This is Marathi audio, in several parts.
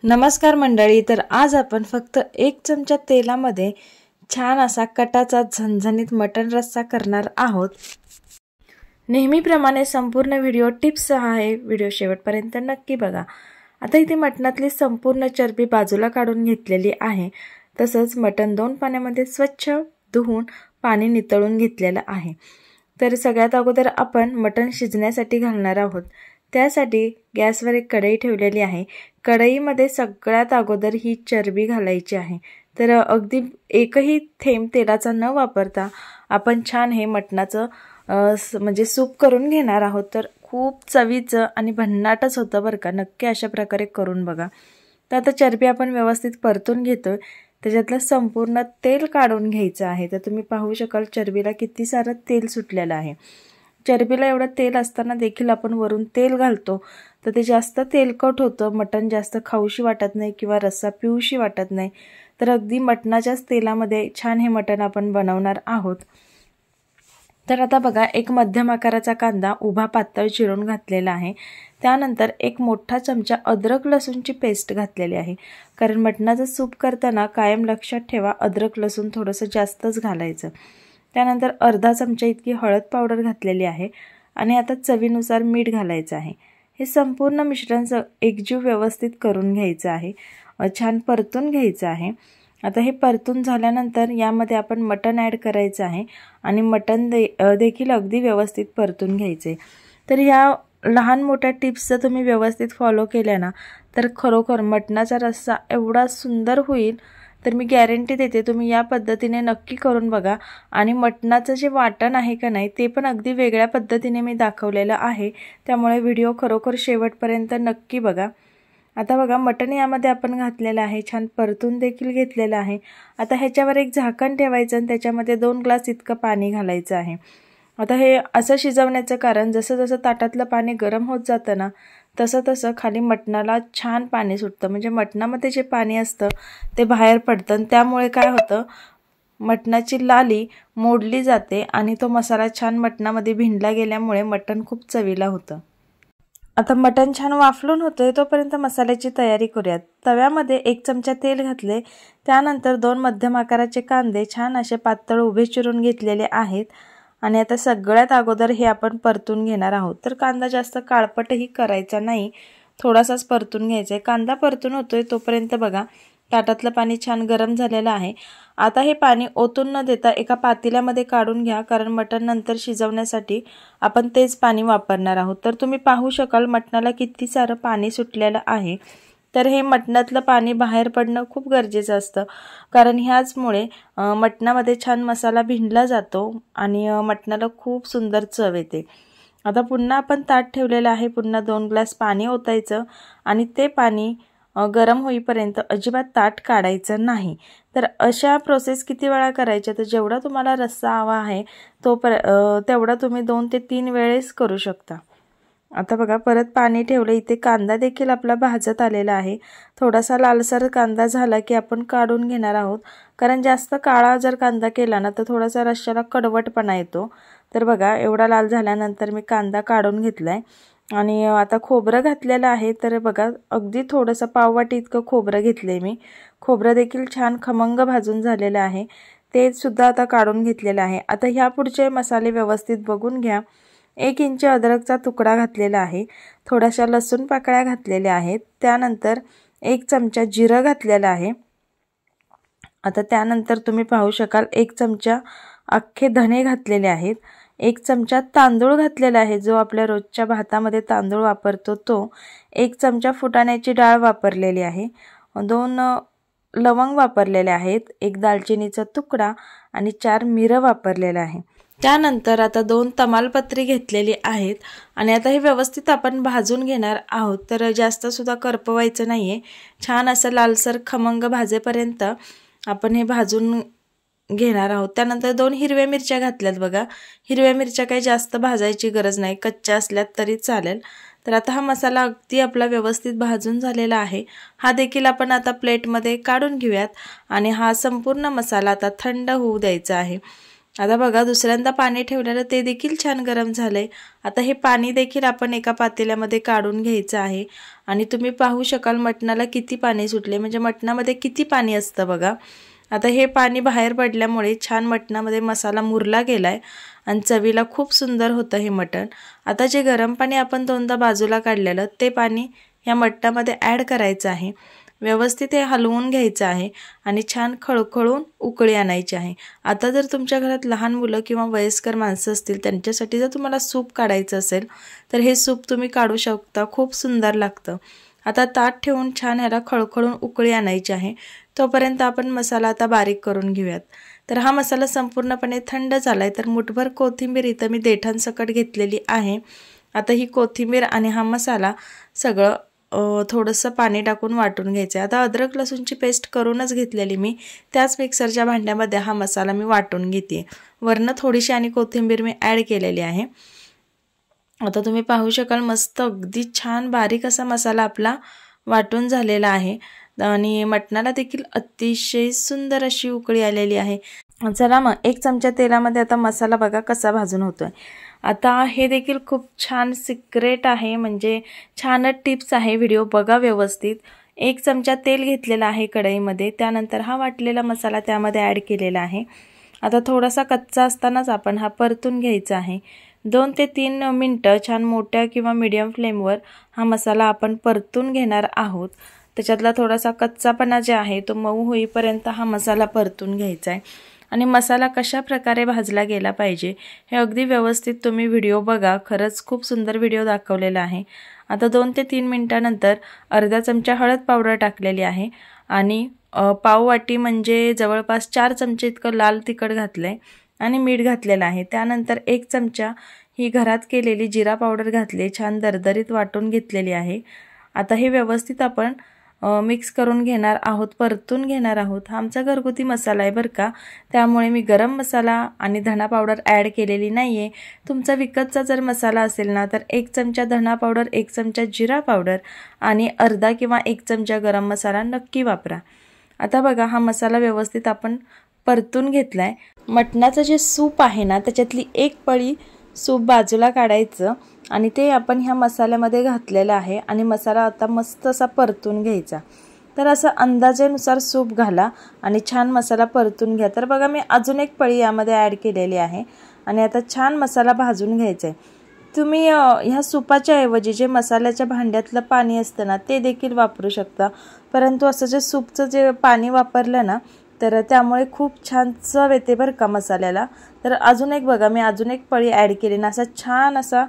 नमस्कार मंडळी, तर आज आपण फक्त 1 चमचा तेलामध्ये छान असा कटाचा झणझणीत मटण रस्सा करणार आहोत। नेहमीप्रमाणे संपूर्ण व्हिडिओ टिप्ससह आहे, व्हिडिओ शेवटपर्यंत नक्की बघा। आता इथे मटणातली संपूर्ण चरबी बाजूला काढून घेतलेली आहे। तसंच मटण 2 पाण्यामध्ये स्वच्छ धुवून पाणी नितळून घेतलेलं आहे। तर सगळ्यात अगोदर आपण मटण शिजण्यासाठी घालणार आहोत। त्यासाठी गॅसवर एक कढई ठेवलेली आहे। कढईमध्ये सगळ्यात अगोदर ही चरबी घालायची आहे। तर अगदी एकही थेंब तेलाचा न वापरता आपण छान हे मटणाचं म्हणजे सूप करून घेणार आहोत। तर खूप चवीचं आणि भन्नाटच होतं बरं का। नक्की अशा प्रकारे करून बघा। तर आता चरबी आपण व्यवस्थित परतून घेतोय, त्याच्यातलं संपूर्ण तेल काढून घ्यायचं आहे। तर तुम्ही पाहू शकाल चरबीला किती सारं तेल सुटलेलं आहे। चरबीला एवढं तेल असताना देखील आपण वरून तेल घालतो, तर ते जास्त तेलकट होतं, मटण जास्त खाऊशी वाटत नाही किंवा रस्सा पिऊशी वाटत नाही। तर अगदी मटणाच्याच तेलामध्ये छान हे मटण आपण बनवणार आहोत। तर आता बघा, एक मध्यम आकाराचा कांदा उभा पातळ चिरून घातलेला आहे। त्यानंतर एक मोठा चमचा अद्रक लसूणची पेस्ट घातलेली आहे। कारण मटणाचं सूप करताना कायम लक्षात ठेवा, अद्रक लसूण थोडंसं जास्तच घालायचं। त्यानंतर अर्धा चमचा इतकी हळद पावडर घातलेली आहे आणि आता चवीनुसार मीठ घालायचं आहे। हे संपूर्ण मिश्रण एकजीव व्यवस्थित करून घ्यायचं आहे, छान परतून घ्यायचं आहे। आता हे परतून झाल्यानंतर यामध्ये आपण मटण ॲड करायचं आहे आणि मटण देखील अगदी व्यवस्थित परतून घ्यायचे। तर ह्या लहान मोठ्या टिप्स जर तुम्ही व्यवस्थित फॉलो केल्या ना, तर खरोखर मटणाचा रस्सा एवढा सुंदर होईल। तर मी गॅरंटी देते, तुम्ही या पद्धतीने नक्की करून बघा। आणि मटणाचं जे वाटण आहे का नाही, ते पण अगदी वेगळ्या पद्धतीने मी दाखवलेलं आहे। त्यामुळे व्हिडिओ खरोखर शेवटपर्यंत नक्की बघा। आता बघा, मटण यामध्ये आपण घातलेलं आहे, छान परतून देखील घेतलेलं आहे। आता ह्याच्यावर एक झाकण ठेवायचं आणि त्याच्यामध्ये 2 ग्लास इतकं पाणी घालायचं आहे। आता हे असं शिजवण्याचं कारण, जसं जसं ताटातलं पाणी गरम होत जातं ना, तसं तसं खाली मटणाला छान पाणी सुटतं। म्हणजे मटणामध्ये जे पाणी असतं ते बाहेर पडतं आणि त्यामुळे काय होतं, मटणाची लाली मोडली जाते आणि तो मसाला छान मटणामध्ये भिनला गेल्यामुळे मटण खूप चवीला होतं। आता मटण छान वाफलून होतंय, तोपर्यंत मसाल्याची तयारी करूयात। तव्यामध्ये 1 चमचा तेल घातले, त्यानंतर 2 मध्यम आकाराचे कांदे छान असे पातळ उभे चिरून घेतलेले आहेत आणि आता सगळ्यात अगोदर हे आपण परतून घेणार आहोत। तर कांदा जास्त काळपटही करायचा नाही, थोडासाच परतून घ्यायचा आहे। कांदा परतून होतोय तोपर्यंत बघा, ताटातलं पाणी छान गरम झालेलं आहे। आता हे पाणी ओतून न देता एका पातेल्यामध्ये काढून घ्या, कारण मटण नंतर शिजवण्यासाठी आपण तेच पाणी वापरणार आहोत। तर तुम्ही पाहू शकाल मटणाला किती सारं पाणी सुटलेलं आहे। तर हे मटणातलं पाणी बाहेर पडणं खूप गरजेचं असतं, कारण ह्याचमुळे मटणामध्ये छान मसाला भिनला जातो आणि मटणाला खूप सुंदर चव येते। आता पुन्हा आपण ताट ठेवलेलं आहे, पुन्हा 2 ग्लास पाणी ओतायचं आणि ते पाणी गरम होईपर्यंत अजिबात ताट काढायचं नाही। तर अशा प्रोसेस किती वेळा करायच्या, तर जेवढा तुम्हाला रस्सा हवा आहे तेवढा तुम्ही 2 ते 3 वेळेस करू शकता। आता बघा, परत पाणी ठेवलं, इथे कांदा देखील आपला भाजत आलेला आहे। थोडासा लालसर कांदा झाला की आपण काढून घेणार आहोत, कारण जास्त काळा जर कांदा केला ना, तर थोडासा रश्श्याला कडवटपणा येतो। तर बघा, एवढा लाल झाल्यानंतर मी कांदा काढून घेतलाय आणि आता खोबरं घातलेलं आहे। तर बघा, अगदी थोडंसं पाववाटी इतकं खोबरं घेतलंय मी। खोबरं देखील छान खमंग भाजून झालेलं आहे, ते सुद्धा आता काढून घेतलेलं आहे। आता ह्या पुढचे मसाले व्यवस्थित बघून घ्या। 1 इंच अद्रकचा तुकडा घातलेला आहे, थोड्याशा लसूण पाकळ्या घातलेल्या आहेत, त्यानंतर 1 चमचा जिरं घातलेलं आहे। आता त्यानंतर तुम्ही पाहू शकाल 1 चमचा अख्खे धणे घातलेले आहेत, 1 चमचा तांदूळ घातलेला आहे, जो आपल्या रोजच्या भातामध्ये तांदूळ वापरतो तो, 1 चमचा फुटाण्याची डाळ वापरलेली आहे, 2 लवंग वापरलेले आहेत, 1 दालचिनीचा तुकडा आणि 4 मिरं वापरलेलं आहे। त्यानंतर आता 2 तमालपत्री घेतलेली आहेत आणि आता हे व्यवस्थित आपण भाजून घेणार आहोत। तर जास्त सुद्धा करपवायचं नाहीये, छान असं लालसर खमंग भाजेपर्यंत आपण हे भाजून घेणार आहोत। त्यानंतर 2 हिरव्या मिरच्या घातल्यात बघा। हिरव्या मिरच्या काही जास्त भाजायची गरज नाही, कच्च्या असल्यात तरी चालेल। तर आता हा मसाला अगदी आपला व्यवस्थित भाजून झालेला आहे, हा देखील आपण आता प्लेटमध्ये काढून घेऊयात आणि हा संपूर्ण मसाला आता थंड होऊ द्यायचा आहे। आता बघा दुसऱ्यांदा पाणी ठेवलेलं ते देखील छान गरम झालंय। आता हे पाणी देखील आपण एका पातेल्यामध्ये काढून घ्यायचं आहे आणि तुम्ही पाहू शकाल मटणाला किती पाणी सुटले, म्हणजे मटणामध्ये किती पाणी असतं बघा। आता हे पाणी बाहेर पडल्यामुळे छान मटणामध्ये मसाला मुरला गेलाय आणि चवीला खूप सुंदर होतं हे मटण। आता जे गरम पाणी आपण दोनदा बाजूला काढलेलं ते पाणी या मटणामध्ये ॲड करायचं आहे। व्यवस्थित हे हलवून घ्यायचं आहे आणि छान खळखळून उकळी आणायची आहे। आता जर तुमच्या घरात लहान मुलं किंवा वयस्कर माणसं असतील त्यांच्यासाठी जर तुम्हाला सूप काढायचं असेल तर हे सूप तुम्ही काढू शकता, खूप सुंदर लागतं। आता ताट ठेवून छान ह्याला खळखळून उकळी आणायची आहे। तोपर्यंत आपण मसाला आता बारीक करून घेऊयात। तर हा मसाला संपूर्णपणे थंड झालाय तर मुठभर कोथिंबीर इथं मी देठांसकट घेतलेली आहे। आता ही कोथिंबीर आणि हा मसाला सगळं थोडंसं पाणी टाकून वाटून घ्यायचं आहे। आता अद्रक लसूणची पेस्ट करूनच घेतलेली मी, त्याच मिक्सरच्या भांड्यामध्ये हा मसाला मी वाटून घेते। वरनं थोडीशी आणि कोथिंबीर मी ॲड केलेली आहे। आता तुम्ही पाहू शकाल मस्त अगदी छान बारीक असा मसाला आपला वाटून झालेला आहे आणि मटणाला देखील अतिशय सुंदर अशी उकळी आलेली आहे। चला मग एक चमचा तेलामध्ये आता मसाला बघा कसा भाजून होतोय। आता हे देखील खूप छान सिक्रेट आहे, म्हणजे छानच टिप्स आहे, व्हिडिओ बघा व्यवस्थित। एक चमचा तेल घेतलेला आहे कढईमध्ये, त्यानंतर हा वाटलेला मसाला त्यामध्ये ॲड केलेला आहे। आता थोडासा कच्चा असतानाच आपण हा परतून घ्यायचा आहे। 2 ते 3 मिनिटं छान मोठ्या किंवा मीडियम फ्लेमवर हा मसाला आपण परतून घेणार आहोत। त्याच्यातला थोडासा कच्चापणा जे आहे तो मऊ होईपर्यंत हा मसाला परतून घ्यायचा आहे आणि मसाला कशा प्रकारे भाजला गेला पाहिजे हे अगदी व्यवस्थित तुम्ही व्हिडिओ बघा, खरंच खूप सुंदर व्हिडिओ दाखवलेला आहे। आता 2 ते 3 मिनिटानंतर अर्धा चमचा हळद पावडर टाकलेली आहे आणि पाव वाटी म्हणजे जवळपास 4 चमचे इतकं लाल तिखट घातलंय आणि मीठ घातलेलं आहे। त्यानंतर 1 चमचा ही घरात केलेली जिरा पावडर घातली, छान दरदरीत वाटून घेतलेली आहे। आता हे व्यवस्थित आपण मिक्स करून घेणार आहोत, परतून घेणार आहोत। हा आमचा घरगुती मसाला आहे बरं का, त्यामुळे मी गरम मसाला आणि धना पावडर ॲड केलेली नाही आहे। तुमचा विकतचा जर मसाला असेल ना तर 1 चमचा धना पावडर, 1 चमचा जिरा पावडर आणि अर्धा किंवा 1 चमचा गरम मसाला नक्की वापरा। आता बघा हा मसाला व्यवस्थित आपण परतून घेतलाय। मटणाचं जे सूप आहे ना त्याच्यातली एक पळी सूप बाजूला काढायचं आणि ते आपण ह्या मसाल्यामध्ये घातलेलं आहे आणि मसाला आता मस्त असा परतून घ्यायचा। तर असं अंदाजेनुसार सूप घाला आणि छान मसाला परतून घ्या। तर बघा मी अजून एक पळी यामध्ये ॲड केलेली आहे आणि आता छान मसाला भाजून घ्यायचा आहे। तुम्ही ह्या सूपाच्या ऐवजी जे मसाल्याच्या भांड्यातलं पाणी असतं ना ते देखील वापरू शकता, परंतु असं जे सूपचं जे पाणी वापरलं ना तर त्यामुळे खूप छान चव येते बरं का मसाल्याला। तर अजून एक बघा मी अजून एक पळी ॲड केली ना, असा छान असा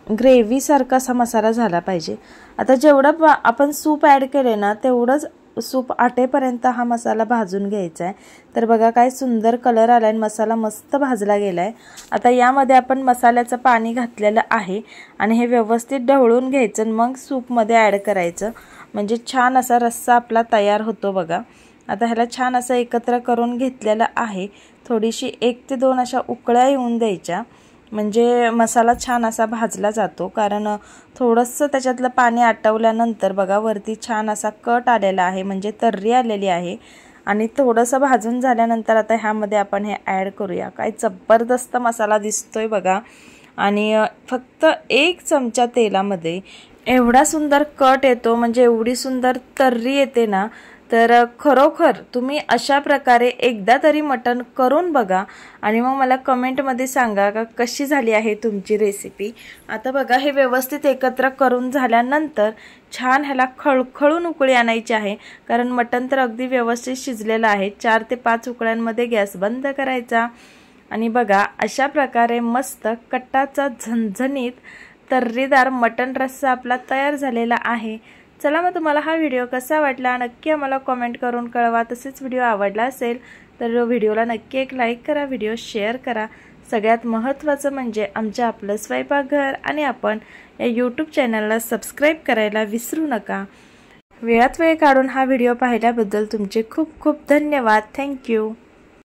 ग्रेव्ही सारखा असा मसाला झाला पाहिजे। आता जेवढं आपण सूप ॲड केले ना तेवढंच सूप आटेपर्यंत हा मसाला भाजून घ्यायचा आहे। तर बघा काय सुंदर कलर आलाय, मसाला मस्त भाजला गेलाय। आता यामध्ये आपण मसाल्याचं पाणी घातलेलं आहे आणि हे व्यवस्थित ढवळून घ्यायचं, मग सूपमध्ये ॲड करायचं, म्हणजे छान असा रस्सा आपला तयार होतो बघा। आता ह्याला छान असं एकत्र करून घेतलेलं आहे। थोडीशी 1 ते 2 अशा उकळ्या येऊन द्यायच्या, म्हणजे मसाला छान असा भाजला जातो। कारण थोडंसं त्याच्यातलं पाणी आटवल्यानंतर बघा वरती छान असा कट आलेला आहे, म्हणजे तर्री आलेली आहे आणि थोडंसं भाजून झाल्यानंतर आता ह्यामध्ये आपण हे ॲड करूया। काय जबरदस्त मसाला दिसतोय बघा आणि फक्त 1 चमचा तेलामध्ये एवढा सुंदर कट येतो, म्हणजे एवढी सुंदर तर्री येते ना। तर खरोखर तुम्ही अशा प्रकारे एकदा तरी मटण करून बघा आणि मग मला कमेंटमध्ये सांगा का कशी झाली आहे तुमची रेसिपी। आता बघा हे व्यवस्थित एकत्र करून झाल्यानंतर छान ह्याला खळखळून उकळी आणायची आहे, कारण मटण तर अगदी व्यवस्थित शिजलेलं आहे। 4 ते 5 उकळ्यांमध्ये गॅस बंद करायचा आणि बघा अशा प्रकारे मस्त कट्टाचा झणझणीत तर्रीदार मटण रस्सा आपला तयार झालेला आहे। चला मग तुम्हाला हा व्हिडिओ कसा वाटला नक्की आम्हाला कमेंट करून कळवा। तसेच व्हिडिओ आवडला असेल तर व्हिडिओला नक्की एक लाईक करा, व्हिडिओ शेअर करा। सगळ्यात महत्त्वाचं म्हणजे आमच्या आपलं स्वयंपाकघर आणि आपण या यूट्यूब चॅनलला सबस्क्राईब करायला विसरू नका। वेळात वेळ काढून हा व्हिडिओ पाहिल्याबद्दल तुमचे खूप खूप धन्यवाद। थँक्यू।